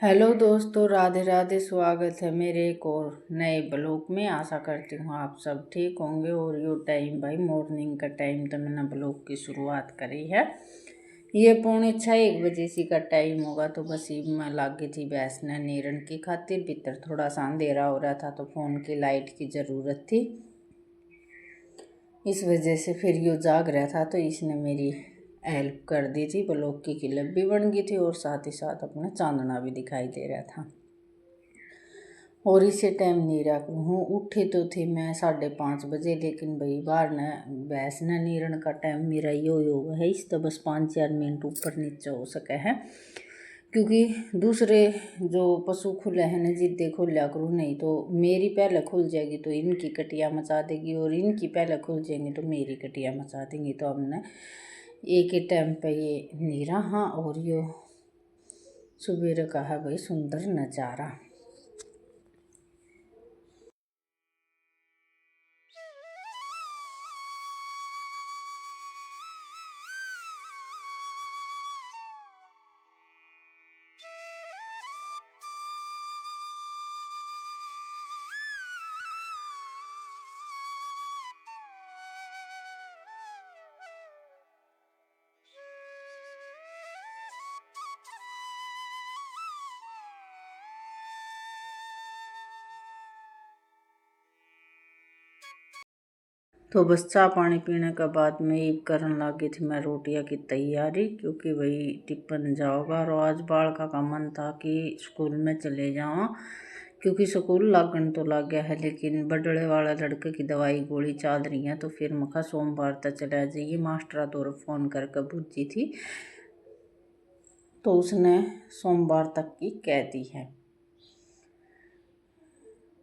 Hello दोस्तों, राधे राधे। स्वागत है मेरे एक और नए ब्लॉग में। आशा करती हूँ आप सब ठीक होंगे। और यो टाइम भाई मॉर्निंग का टाइम तो मैंने ब्लॉग की शुरुआत करी है। ये 6:45 सी का टाइम होगा। तो बस ये मैं लागी थी भैंस ने नीरण की खातिर। भीतर थोड़ा सा अंधेरा हो रहा था तो फ़ोन की लाइट की ज़रूरत थी, इस वजह से फिर यो जाग रहा था तो इसने मेरी हेल्प कर दी थी। ब्लॉक की क्लिप भी बन गई थी और साथ ही साथ अपना चांदना भी दिखाई दे रहा था। और इसे टाइम नहीं रख हूँ। उठी तो थी मैं 5:30 बजे, लेकिन भाई बाहर ने भैंस ने नीरण का टाइम मेरा यो है। इस तो बस 5-4 मिनट ऊपर नीचे हो सके है, क्योंकि दूसरे जो पशु खुले हैं न जिद्दे खुल्या करूँ, नहीं तो मेरी पहले खुल जाएगी तो इनकी कटिया मचा देगी, और इनकी पहले खुल जाएंगी तो मेरी कटिया मचा देंगी। तो हमने एक ही टाइम पे ये नीरा। हाँ, और यो सुबेरे का है भाई सुंदर नज़ारा। तो बस चाय पानी पीने के बाद में ये करने लगी थी मैं रोटियां की तैयारी, क्योंकि भाई टिप्पन जाओगा। और आज बालका का मन था कि स्कूल में चले जाऊँ, क्योंकि स्कूल लागन तो लग गया है, लेकिन बड़े वाला लड़के की दवाई गोली चल रही है। तो फिर मखा सोमवार तक चला जाइए। मास्टरा दौर फ़ोन करके पूछी थी तो उसने सोमवार तक की कह दी है।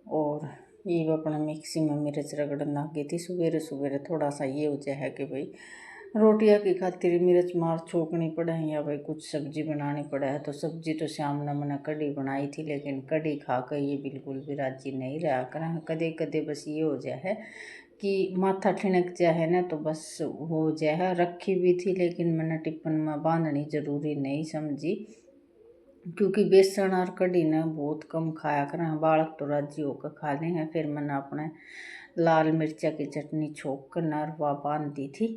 और ये अपने मिक्सी में मिर्च रगड़न लग गई थी। सवेरे सवेरे थोड़ा सा ये वजह है कि भाई रोटियां की खातिर मिर्च मार छोकनी पड़े हैं, या भाई कुछ सब्जी बनानी पड़े है। तो सब्जी तो शाम ने मैंने कढ़ी बनाई थी, लेकिन कढ़ी खा कर ये बिल्कुल भी राजी नहीं रहा करें। कदे कदे बस ये हो जाए है कि माथा ठिनक जाए है ना, तो बस हो जाए है। रखी भी थी लेकिन मैंने टिप्पन में बांधनी जरूरी नहीं समझी, क्योंकि बेसन और कढ़ी ने बहुत कम खाया करें। बालक तो राजी होकर खा लें हैं। फिर मैंने अपने लाल मिर्चा की चटनी छोक कर नरवा बांध दी थी।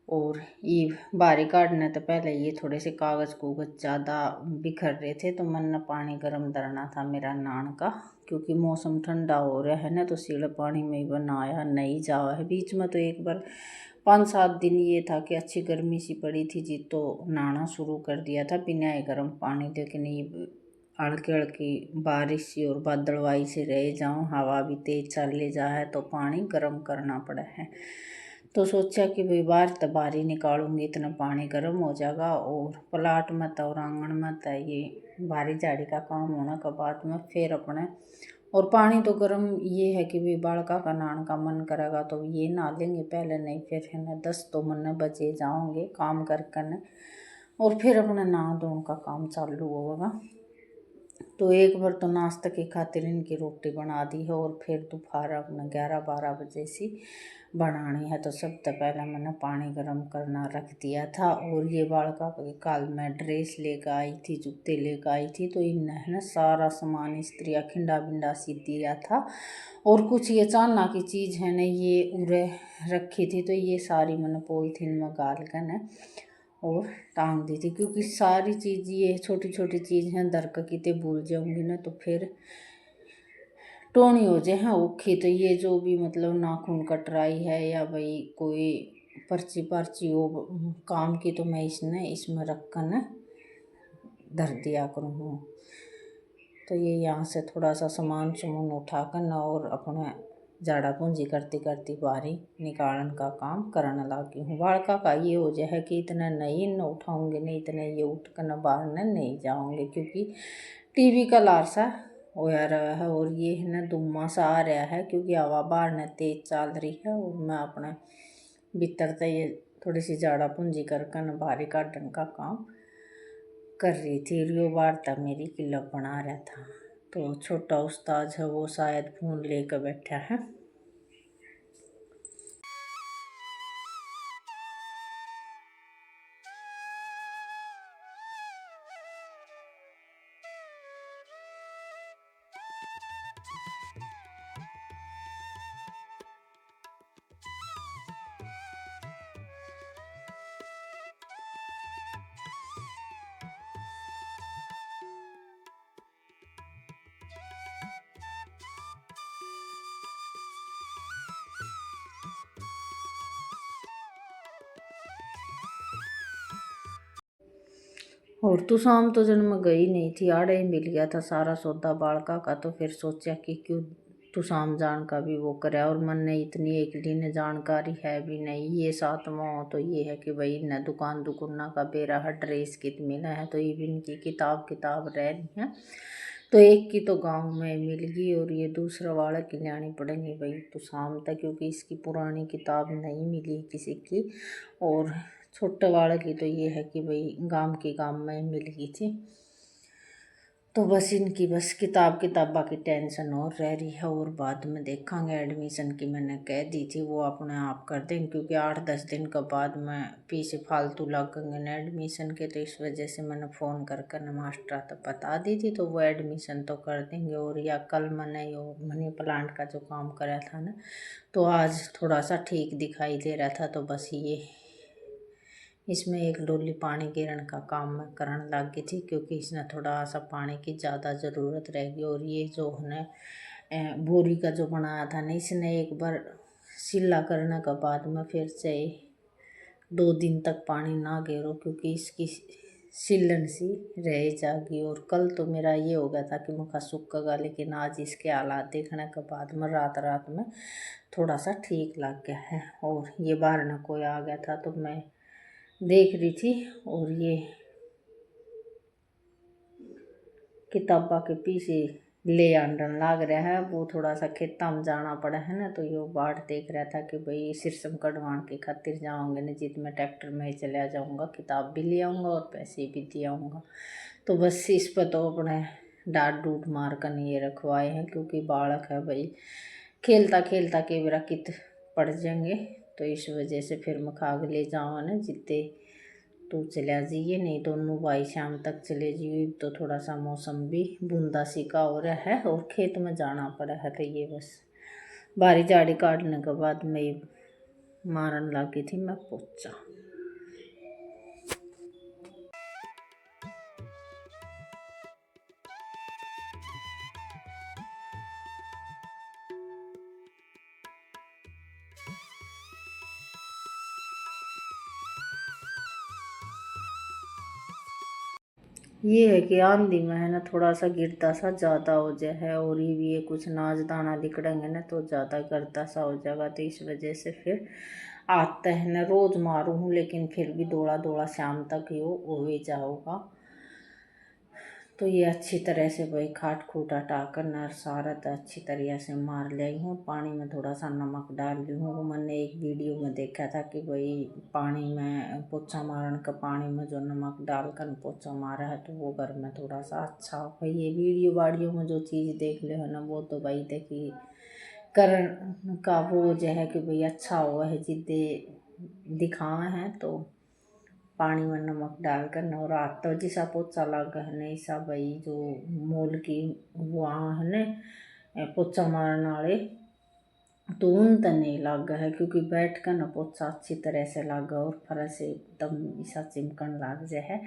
और ये बारी काटने तो पहले ये थोड़े से कागज़ कूगज ज़्यादा बिखर रहे थे, तो मैंने पानी गर्म करना था मेरा नान का, क्योंकि मौसम ठंडा हो रहा है ना, तो सीढ़े पानी में ही बनाया नहीं जावा है। बीच में तो एक बार 5-7 दिन ये था कि अच्छी गर्मी सी पड़ी थी जी, तो नहाना शुरू कर दिया था बिना गर्म पानी। लेकिन ये हल्की हल्की बारिश सी और बादलवाई से रह जाऊँ, हवा भी तेज चले जा है, तो पानी गर्म करना पड़ा है। तो सोचा कि भाई बाहर तो बाहर ही निकालूंगी, इतना पानी गर्म हो जाएगा। और प्लाट में तो और आंगन में तो ये बारी झाड़ी का काम होने के बाद में फिर अपने। और पानी तो गर्म ये है कि भाई बालका का नहाने का मन करेगा तो ये नहा लेंगे पहले, नहीं फिर है ना 10 तो मन बजे जाओगे काम कर कर, और फिर अपना नहा धोने का काम चालू होगा। तो एक बार तो नाश्ते की खातिर इनकी रोटी बना दी है, और फिर दोपहर अपने 11-12 बजे से बनानी है। तो सबसे पहले मैंने पानी गर्म करना रख दिया था। और ये बालका कल मैं ड्रेस लेकर आई थी, जूते लेकर आई थी, तो इनने है ना सारा सामान इस्त्री खिंडा बिंडा सी दिया था। और कुछ ये चांदना की चीज़ है ना ये उरे रखी थी, तो ये सारी मैंने पॉलीथीन में गाल कर न और टांग दी थी, क्योंकि सारी चीज़ ये छोटी छोटी चीज़ हैं दर का किते भूल जाऊंगी ना तो फिर टोनी हो जाए हाँ औखी। तो ये जो भी मतलब नाखून कटराई है या भाई कोई पर्ची पर्ची हो काम की, तो मैं इसमें रख कर न धर दिया करूँ। तो ये यहाँ से थोड़ा सा सामान सुमन उठा कर न और अपने झाड़ा पूंजी करती करती बारी निकालन का काम करने लगी हूँ। बालका का ये हो जाए है कि इतना नहीं न उठाऊंगे, नहीं इतना ये उठ कर न बाहर न नहीं जाऊँगे, क्योंकि टीवी का लारसा होया रहा है। और ये है ना दुम्मा सा आ रहा है, क्योंकि हवा बाहर न तेज चल रही है। और मैं अपने भीतर से ये थोड़ी सी झाड़ा पूंजी कर न बाहरी काटन का काम कर रही थी। रियो बार तक मेरी किलब बना रहा था। तो छोटा उस्ताद है वो शायद फ़ोन लेकर बैठा है। और तो शाम तो जन मैं गई नहीं थी, आड़े ही मिल गया था सारा सौदा बालका का। तो फिर सोचा कि क्यों तू शाम जान का भी वो करे, और मन ने इतनी एक दिन जानकारी है भी नहीं। ये सातवां हो तो ये है कि भाई न दुकान दुकाना का बेरा है, ड्रेस कित मिला है, तो इवन की किताब किताब रह रही है। तो एक की तो गांव में मिल गई और ये दूसरा वाला की लानी पड़ेंगी भाई तो शाम तक, क्योंकि इसकी पुरानी किताब नहीं मिली किसी की। और छोटे वाले की तो ये है कि भाई गांव में मिल गई थी। तो बस इनकी बस किताबा की टेंशन और रह रही है, और बाद में देखेंगे। एडमिशन की मैंने कह दी थी, वो अपने आप कर देंगे, क्योंकि 8-10 दिन के बाद में पीछे फालतू लगेंगे ना एडमिशन के। तो इस वजह से मैंने फ़ोन कर मास्टर तो बता दी थी, तो वो एडमिशन तो कर देंगे। और या कल मैंने यो मनी प्लांट का जो काम करा था ना, तो आज थोड़ा सा ठीक दिखाई दे रहा था। तो बस ये इसमें एक डोली पानी गिरने का काम मैं करने लग गई थी, क्योंकि इसने थोड़ा सा पानी की ज़्यादा ज़रूरत रहेगी। और ये जो है बोरी का जो बनाया था ना, इसने एक बार सिला करने के बाद में फिर से 2 दिन तक पानी ना गिरो, क्योंकि इसकी सिलन सी रह जाएगी। और कल तो मेरा ये हो गया था कि मुखा सूखेगा, लेकिन आज इसके हालात देखने के बाद में रात में थोड़ा सा ठीक लग गया है। और ये बाहर ना कोई आ गया था तो मैं देख रही थी, और ये किताबा के पीछे ले आंडन लाग रहा है। वो थोड़ा सा खेता में जाना पड़ा है ना, तो यो बाट देख रहा था कि भाई सिरसम कटवाने के खातिर जाऊँगे ना, जित में ट्रैक्टर में ही चला जाऊँगा, किताब भी ले आऊँगा और पैसे भी दे आऊँगा। तो बस इस पर तो अपने डांट डूट मार कर ये रखवाए हैं, क्योंकि बालक है भाई, खेलता खेलता के बेरा कित पड़ जाएंगे। तो इस वजह से फिर मैं खाग ले जाऊँ ना जितने तो चला जाइए, नहीं दोनों भाई शाम तक चले जाइए। तो थोड़ा सा मौसम भी बूंदा सी का हो रहा है और खेत में जाना पड़ा है। तो ये बस बारी झाड़ी काटने के बाद मैं मारन लगी थी मैं पोचा। ये है कि आंधी में है ना थोड़ा सा गिरता सा ज़्यादा हो जाए है, और ये भी है कुछ नाच दाना दिखड़ेंगे ना तो ज़्यादा करता सा हो जाएगा। तो इस वजह से फिर आता है ना, रोज़ मारूँ हूँ लेकिन फिर भी दौड़ा दौड़ा शाम तक हो ही जाऊँगा। तो ये अच्छी तरह से भाई खाट खूट हटाकर नर सारा तो अच्छी तरह से मार लाई हूँ। पानी में थोड़ा सा नमक डाल ली हूँ। मैंने एक वीडियो में देखा था कि भाई पानी में पोछा मारने का, पानी में जो नमक डालकर पोछा मारा है तो वो घर में थोड़ा सा अच्छा हो। भाई ये वीडियो वाडियो में जो चीज़ देख ले है ना, वो तो भाई देखी करण का वो जो है कि भाई अच्छा हुआ है जिद्दे दिखावा है। तो पानी में नमक डालकर नवरात तो जैसा पोचा लगा है नहीं सा भाई जो मोल की वहाँ है ने पोचा मारने वाले, तो उन तो नहीं लगा है, क्योंकि बैठ कर ना पोचा अच्छी तरह से लगा और फर्श एकदम ऐसा चिमकन लग जाए है।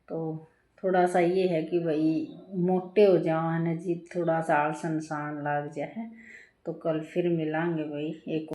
तो थोड़ा सा ये है कि भाई मोटे हो जाओ है ना जी, थोड़ा सा आलसन सान लग जाए है। तो कल फिर मिलांगे भाई एक